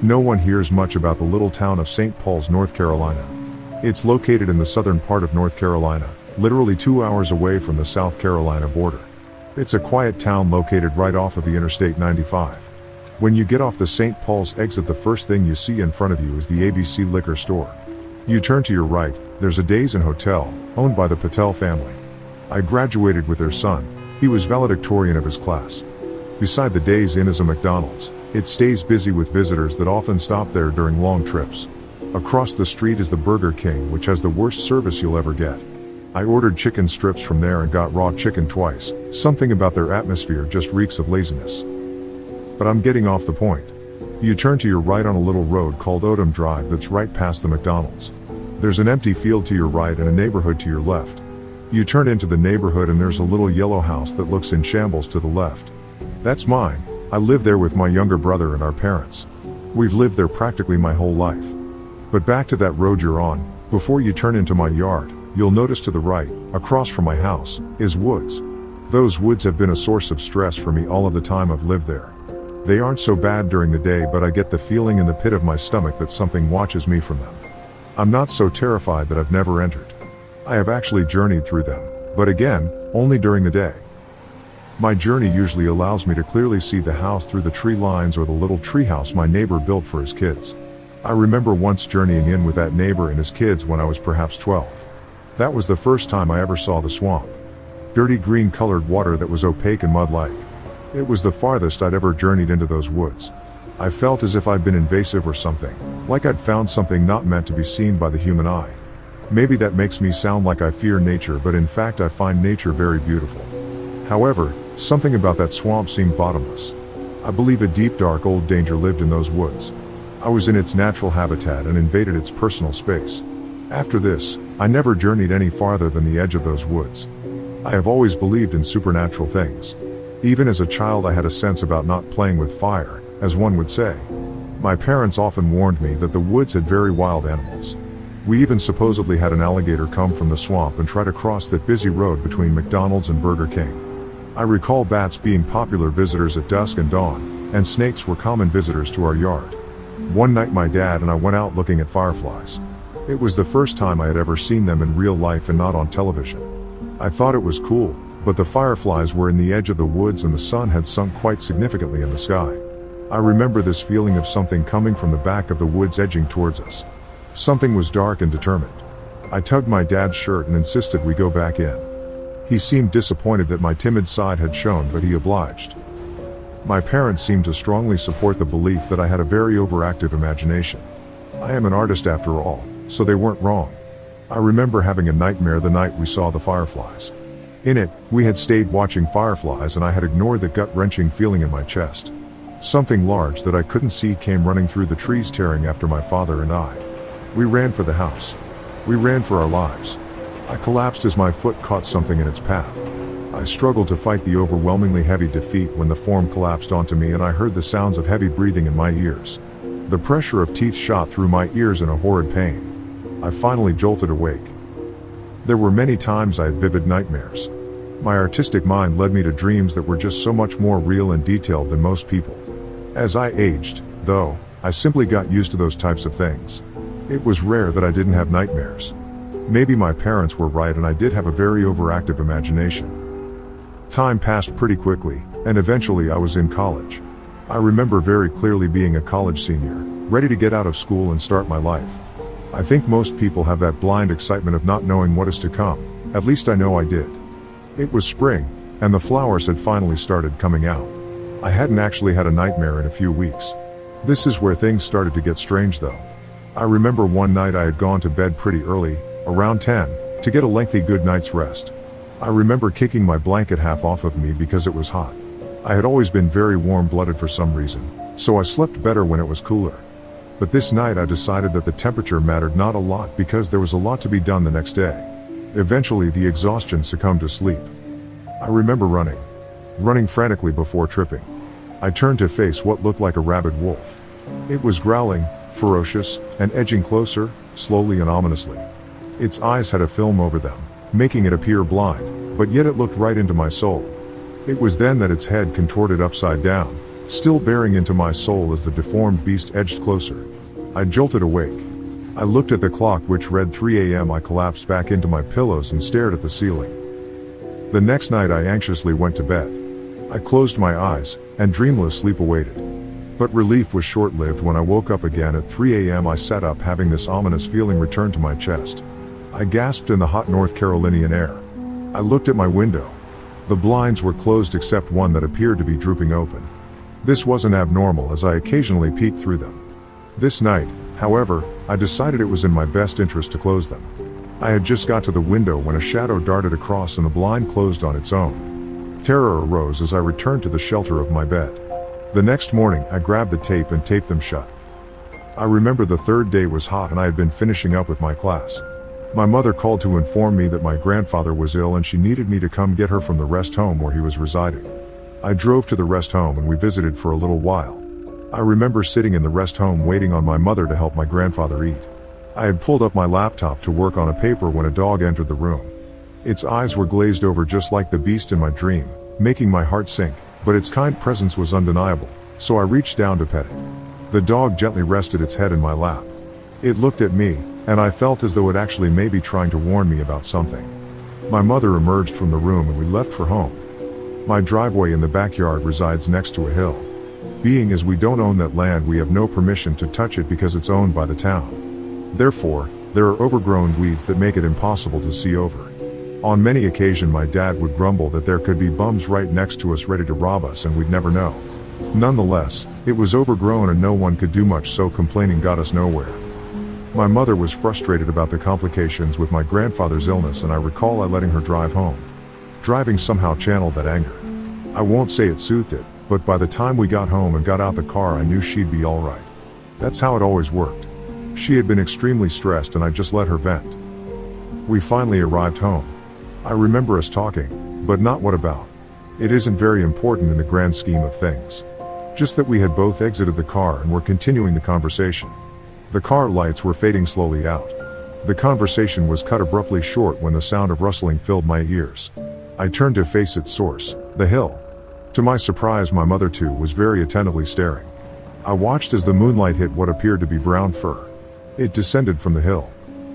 No one hears much about the little town of St. Paul's, North Carolina. It's located in the southern part of North Carolina, literally 2 hours away from the South Carolina border. It's a quiet town located right off of the Interstate 95. When you get off the St. Paul's exit, the first thing you see in front of you is the ABC liquor store. You turn to your right, there's a Days Inn hotel, owned by the Patel family. I graduated with their son. He was valedictorian of his class. Beside the Days Inn is a McDonald's. It stays busy with visitors that often stop there during long trips. Across the street is the Burger King, which has the worst service you'll ever get. I ordered chicken strips from there and got raw chicken twice. Something about their atmosphere just reeks of laziness. But I'm getting off the point. You turn to your right on a little road called Odom Drive that's right past the McDonald's. There's an empty field to your right and a neighborhood to your left. You turn into the neighborhood and there's a little yellow house that looks in shambles to the left. That's mine. I live there with my younger brother and our parents. We've lived there practically my whole life. But back to that road you're on, before you turn into my yard, you'll notice to the right, across from my house, is woods. Those woods have been a source of stress for me all of the time I've lived there. They aren't so bad during the day, but I get the feeling in the pit of my stomach that something watches me from them. I'm not so terrified that I've never entered. I have actually journeyed through them, but again, only during the day. My journey usually allows me to clearly see the house through the tree lines or the little treehouse my neighbor built for his kids. I remember once journeying in with that neighbor and his kids when I was perhaps 12. That was the first time I ever saw the swamp. Dirty green colored water that was opaque and mud-like. It was the farthest I'd ever journeyed into those woods. I felt as if I'd been invasive or something, like I'd found something not meant to be seen by the human eye. Maybe that makes me sound like I fear nature, but in fact I find nature very beautiful. However, something about that swamp seemed bottomless. I believe a deep, dark, old danger lived in those woods. I was in its natural habitat and invaded its personal space. After this, I never journeyed any farther than the edge of those woods. I have always believed in supernatural things. Even as a child I had a sense about not playing with fire, as one would say. My parents often warned me that the woods had very wild animals. We even supposedly had an alligator come from the swamp and try to cross that busy road between McDonald's and Burger King. I recall bats being popular visitors at dusk and dawn, and snakes were common visitors to our yard. One night my dad and I went out looking at fireflies. It was the first time I had ever seen them in real life and not on television. I thought it was cool, but the fireflies were in the edge of the woods and the sun had sunk quite significantly in the sky. I remember this feeling of something coming from the back of the woods edging towards us. Something was dark and determined. I tugged my dad's shirt and insisted we go back in. He seemed disappointed that my timid side had shown, but he obliged. My parents seemed to strongly support the belief that I had a very overactive imagination. I am an artist after all, so they weren't wrong. I remember having a nightmare the night we saw the fireflies. In it, we had stayed watching fireflies and I had ignored the gut-wrenching feeling in my chest. Something large that I couldn't see came running through the trees, tearing after my father and I. We ran for the house. We ran for our lives. I collapsed as my foot caught something in its path. I struggled to fight the overwhelmingly heavy defeat when the form collapsed onto me and I heard the sounds of heavy breathing in my ears. The pressure of teeth shot through my ears in a horrid pain. I finally jolted awake. There were many times I had vivid nightmares. My artistic mind led me to dreams that were just so much more real and detailed than most people. As I aged, though, I simply got used to those types of things. It was rare that I didn't have nightmares. Maybe my parents were right and I did have a very overactive imagination. Time passed pretty quickly, and eventually I was in college. I remember very clearly being a college senior, ready to get out of school and start my life. I think most people have that blind excitement of not knowing what is to come. At least I know I did. It was spring, and the flowers had finally started coming out. I hadn't actually had a nightmare in a few weeks. This is where things started to get strange though. I remember one night I had gone to bed pretty early, around 10, to get a lengthy good night's rest. I remember kicking my blanket half off of me because it was hot. I had always been very warm-blooded for some reason, so I slept better when it was cooler. But this night I decided that the temperature mattered not a lot because there was a lot to be done the next day. Eventually the exhaustion succumbed to sleep. I remember running frantically before tripping. I turned to face what looked like a rabid wolf. It was growling, ferocious, and edging closer, slowly and ominously. Its eyes had a film over them, making it appear blind, but yet it looked right into my soul. It was then that its head contorted upside down, still bearing into my soul as the deformed beast edged closer. I jolted awake. I looked at the clock, which read 3 a.m. I collapsed back into my pillows and stared at the ceiling. The next night I anxiously went to bed. I closed my eyes, and dreamless sleep awaited. But relief was short-lived. When I woke up again at 3 a.m. I sat up, having this ominous feeling return to my chest. I gasped in the hot North Carolinian air. I looked at my window. The blinds were closed except one that appeared to be drooping open. This wasn't abnormal, as I occasionally peeked through them. This night, however, I decided it was in my best interest to close them. I had just got to the window when a shadow darted across and the blind closed on its own. Terror arose as I returned to the shelter of my bed. The next morning, I grabbed the tape and taped them shut. I remember the third day was hot and I had been finishing up with my class. My mother called to inform me that my grandfather was ill and she needed me to come get her from the rest home where he was residing. I drove to the rest home and we visited for a little while. I remember sitting in the rest home waiting on my mother to help my grandfather eat. I had pulled up my laptop to work on a paper when a dog entered the room. Its eyes were glazed over just like the beast in my dream, making my heart sink, but its kind presence was undeniable, so I reached down to pet it. The dog gently rested its head in my lap. It looked at me, and I felt as though it actually may be trying to warn me about something. My mother emerged from the room and we left for home. My driveway in the backyard resides next to a hill. Being as we don't own that land, we have no permission to touch it because it's owned by the town. Therefore, there are overgrown weeds that make it impossible to see over. On many occasions my dad would grumble that there could be bums right next to us ready to rob us and we'd never know. Nonetheless, it was overgrown and no one could do much, so complaining got us nowhere. My mother was frustrated about the complications with my grandfather's illness, and I recall I letting her drive home. Driving somehow channeled that anger. I won't say it soothed it, but by the time we got home and got out the car I knew she'd be alright. That's how it always worked. She had been extremely stressed and I just let her vent. We finally arrived home. I remember us talking, but not what about. It isn't very important in the grand scheme of things. Just that we had both exited the car and were continuing the conversation. The car lights were fading slowly out. The conversation was cut abruptly short when the sound of rustling filled my ears. I turned to face its source, the hill. To my surprise, my mother too was very attentively staring. I watched as the moonlight hit what appeared to be brown fur. It descended from the hill.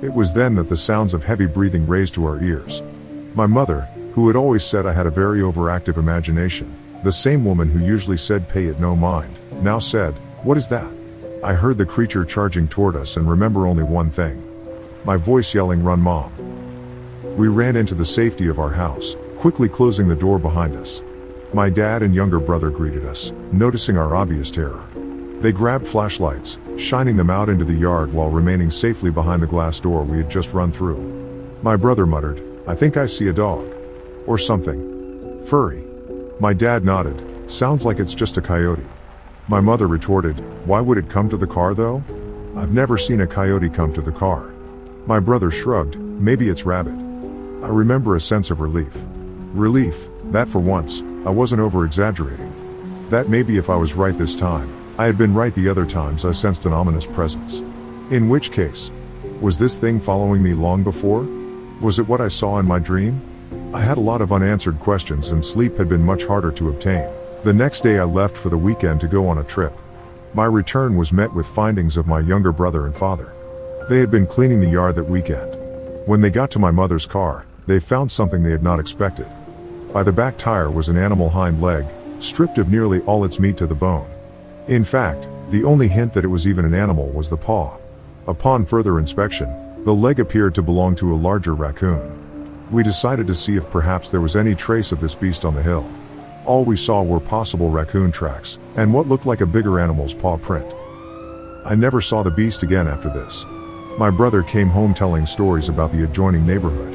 It was then that the sounds of heavy breathing raised to our ears. My mother, who had always said I had a very overactive imagination, the same woman who usually said pay it no mind, now said, "What is that?" I heard the creature charging toward us and remember only one thing. My voice yelling, "Run, Mom." We ran into the safety of our house, quickly closing the door behind us. My dad and younger brother greeted us, noticing our obvious terror. They grabbed flashlights, shining them out into the yard while remaining safely behind the glass door we had just run through. My brother muttered, "I think I see a dog. Or something. Furry." My dad nodded, "Sounds like it's just a coyote." My mother retorted, "Why would it come to the car though? I've never seen a coyote come to the car." My brother shrugged, "Maybe it's rabbit." I remember a sense of relief. Relief, that for once, I wasn't over-exaggerating. That maybe if I was right this time, I had been right the other times I sensed an ominous presence. In which case, was this thing following me long before? Was it what I saw in my dream? I had a lot of unanswered questions and sleep had been much harder to obtain. The next day I left for the weekend to go on a trip. My return was met with findings of my younger brother and father. They had been cleaning the yard that weekend. When they got to my mother's car, they found something they had not expected. By the back tire was an animal hind leg, stripped of nearly all its meat to the bone. In fact, the only hint that it was even an animal was the paw. Upon further inspection, the leg appeared to belong to a larger raccoon. We decided to see if perhaps there was any trace of this beast on the hill. All we saw were possible raccoon tracks, and what looked like a bigger animal's paw print. I never saw the beast again after this. My brother came home telling stories about the adjoining neighborhood.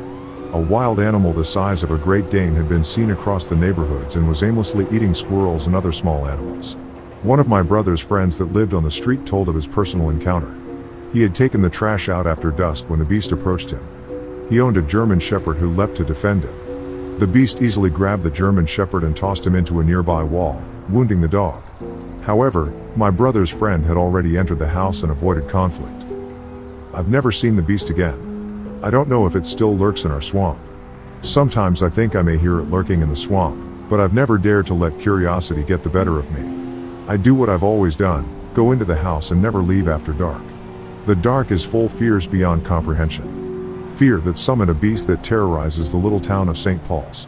A wild animal the size of a Great Dane had been seen across the neighborhoods and was aimlessly eating squirrels and other small animals. One of my brother's friends that lived on the street told of his personal encounter. He had taken the trash out after dusk when the beast approached him. He owned a German Shepherd who leapt to defend him. The beast easily grabbed the German Shepherd and tossed him into a nearby wall, wounding the dog. However, my brother's friend had already entered the house and avoided conflict. I've never seen the beast again. I don't know if it still lurks in our swamp. Sometimes I think I may hear it lurking in the swamp, but I've never dared to let curiosity get the better of me. I do what I've always done, go into the house and never leave after dark. The dark is full fears beyond comprehension. Fear that summoned a beast that terrorizes the little town of St. Paul's.